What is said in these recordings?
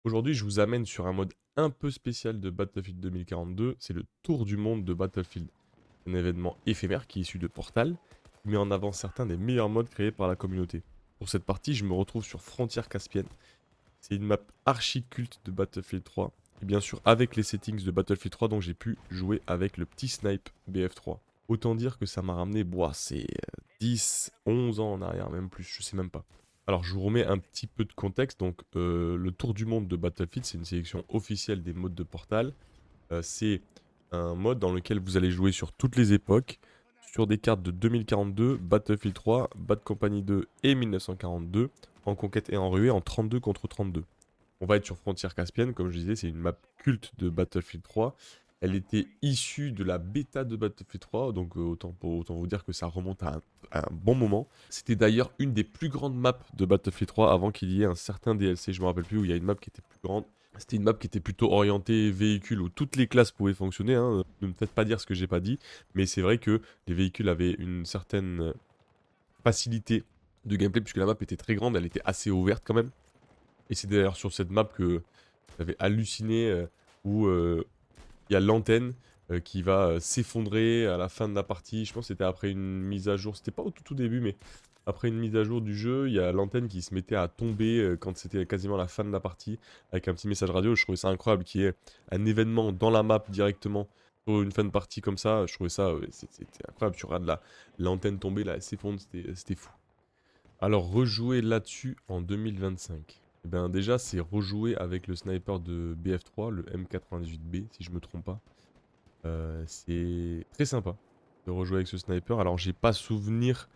Aujourd'hui, je vous amène sur un mode un peu spécial de Battlefield 2042, c'est le tour du monde de Battlefield. Un événement éphémère qui est issu de Portal, qui met en avant certains des meilleurs modes créés par la communauté. Pour cette partie, je me retrouve sur Frontière Caspienne. C'est une map archi culte de Battlefield 3, et bien sûr avec les settings de Battlefield 3, donc j'ai pu jouer avec le petit snipe BF3. Autant dire que ça m'a ramené, c'est 10, 11 ans en arrière, même plus, je sais même pas. Alors je vous remets un petit peu de contexte, donc le tour du monde de Battlefield, c'est une sélection officielle des modes de Portal. C'est un mode dans lequel vous allez jouer sur toutes les époques, sur des cartes de 2042, Battlefield 3, Bad Company 2 et 1942, en conquête et en ruée en 32 contre 32. On va être sur Frontière Caspienne, comme je disais, c'est une map culte de Battlefield 3. Elle était issue de la bêta de Battlefield 3, donc autant vous dire que ça remonte à un bon moment. C'était d'ailleurs une des plus grandes maps de Battlefield 3 avant qu'il y ait un certain DLC, je me rappelle plus, où il y a une map qui était plus grande. C'était une map qui était plutôt orientée véhicule, où toutes les classes pouvaient fonctionner, hein. Ne me faites pas dire ce que j'ai pas dit, mais c'est vrai que les véhicules avaient une certaine facilité de gameplay, puisque la map était très grande, elle était assez ouverte quand même. Et c'est d'ailleurs sur cette map que j'avais halluciné, où il y a l'antenne qui va s'effondrer à la fin de la partie. Je pense que c'était après une mise à jour. C'était pas au tout début, mais après une mise à jour du jeu, il y a l'antenne qui se mettait à tomber quand c'était quasiment la fin de la partie, avec un petit message radio. Je trouvais ça incroyable qu'il y ait un événement dans la map directement pour une fin de partie comme ça. Je trouvais ça, c'était incroyable. Tu regardes l'antenne tomber là, elle s'effondre, c'était fou. Alors rejouer là-dessus en 2025. Eh bien déjà c'est rejouer avec le sniper de BF3, le M98B si je me trompe pas. C'est très sympa de rejouer avec ce sniper. Alors j'ai pas souvenir,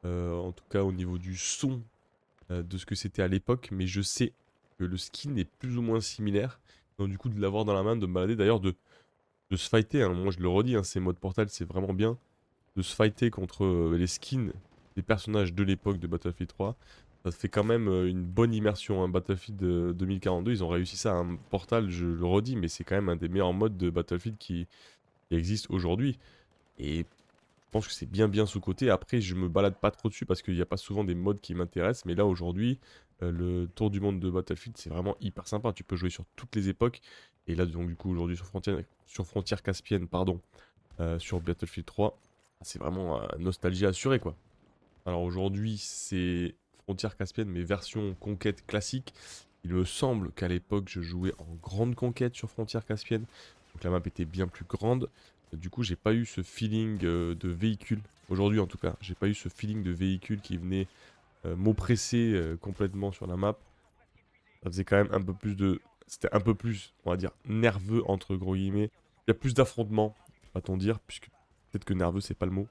en tout cas au niveau du son, de ce que c'était à l'époque, mais je sais que le skin est plus ou moins similaire. Donc du coup de l'avoir dans la main, de me balader, d'ailleurs de se fighter, hein. Moi je le redis, hein, ces modes Portal c'est vraiment bien. De se fighter contre les skins des personnages de l'époque de Battlefield 3. Ça fait quand même une bonne immersion. Hein. Battlefield 2042, ils ont réussi ça. Un Portal, je le redis, mais c'est quand même un des meilleurs modes de Battlefield qui existe aujourd'hui. Et je pense que c'est bien sous-coté. Après, je me balade pas trop dessus parce qu'il n'y a pas souvent des modes qui m'intéressent. Mais là, aujourd'hui, le tour du monde de Battlefield, c'est vraiment hyper sympa. Tu peux jouer sur toutes les époques. Et là, donc, du coup, aujourd'hui, sur Frontière Caspienne, pardon, sur Battlefield 3, c'est vraiment nostalgie assurée, quoi. Alors aujourd'hui, c'est Frontière Caspienne, mais version conquête classique. Il me semble qu'à l'époque, je jouais en grande conquête sur Frontière Caspienne. Donc la map était bien plus grande. Du coup, j'ai pas eu ce feeling de véhicule. Aujourd'hui, en tout cas, j'ai pas eu ce feeling de véhicule qui venait m'oppresser complètement sur la map. Ça faisait quand même un peu plus de... C'était un peu plus, on va dire, nerveux, entre gros guillemets. Il y a plus d'affrontements, va-t-on dire, puisque peut-être que nerveux, c'est pas le mot.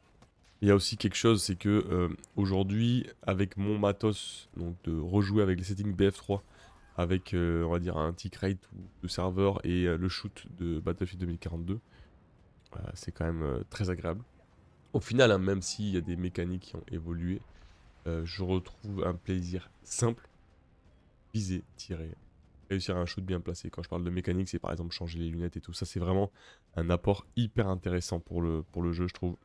Il y a aussi quelque chose, c'est que aujourd'hui, avec mon matos, donc de rejouer avec les settings BF3, avec on va dire un tick rate de serveur et le shoot de Battlefield 2042, c'est quand même très agréable. Au final, hein, même s'il y a des mécaniques qui ont évolué, je retrouve un plaisir simple, viser, tirer, réussir un shoot bien placé. Quand je parle de mécanique, c'est par exemple changer les lunettes et tout ça, c'est vraiment un apport hyper intéressant pour le jeu, je trouve.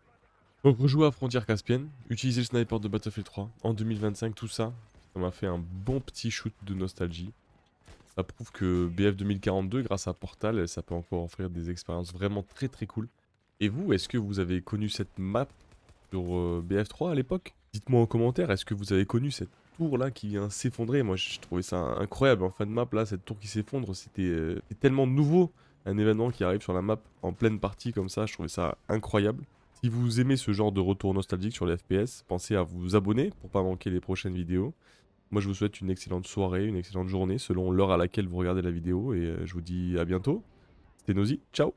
Donc rejouer à Frontière Caspienne, utiliser le sniper de Battlefield 3 en 2025, tout ça, ça m'a fait un bon petit shoot de nostalgie. Ça prouve que BF 2042, grâce à Portal, ça peut encore offrir des expériences vraiment très cool. Et vous, est-ce que vous avez connu cette map sur BF3 à l'époque? Dites-moi en commentaire, est-ce que vous avez connu cette tour là qui vient s'effondrer? Moi je trouvais ça incroyable en fin de map là, cette tour qui s'effondre, c'était tellement nouveau. Un événement qui arrive sur la map en pleine partie comme ça, je trouvais ça incroyable. Si vous aimez ce genre de retour nostalgique sur les FPS, pensez à vous abonner pour pas manquer les prochaines vidéos. Moi je vous souhaite une excellente soirée, une excellente journée selon l'heure à laquelle vous regardez la vidéo et je vous dis à bientôt. C'était Nosy, ciao!